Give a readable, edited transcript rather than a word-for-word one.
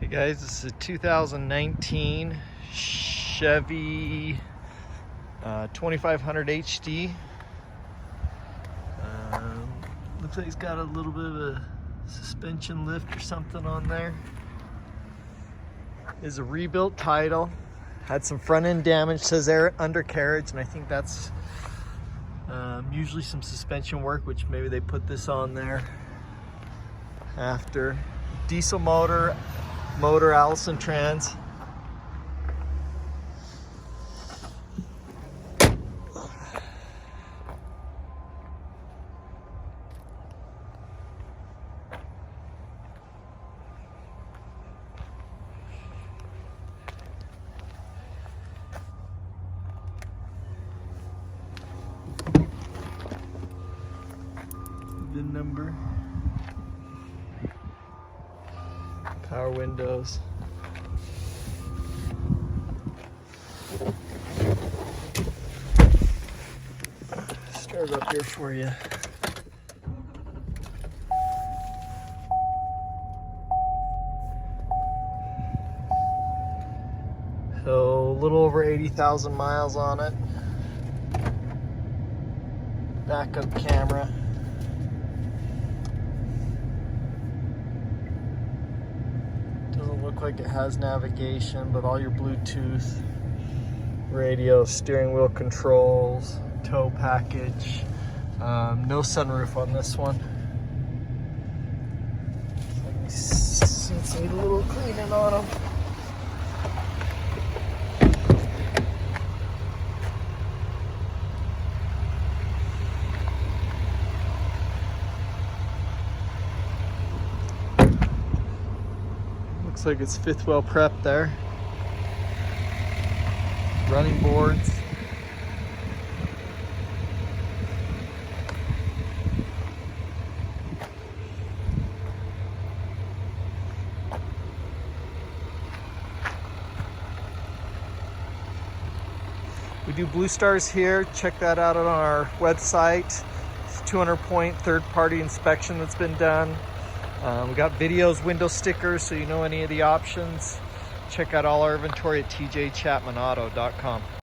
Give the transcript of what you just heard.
Hey guys, this is a 2019 Chevy 2500 HD. Looks like it's got a little bit of a suspension lift or something on there. Is a rebuilt title. Had some front end damage, says undercarriage, and I think that's usually some suspension work, which maybe they put this on there after. Diesel motor Allison Trans. VIN number. Power windows. Start up here for you. So a little over 80,000 miles on it. Backup camera. Doesn't look like it has navigation, but all your Bluetooth, radio, steering wheel controls, tow package. No sunroof on this one. Seats need a little cleaning on them. Looks like it's fifth wheel prep there. Running boards. We do Blue Stars here. Check that out on our website. It's a 200-point third-party inspection that's been done. We got videos, window stickers, so you know any of the options. Check out all our inventory at tjchapmanauto.com.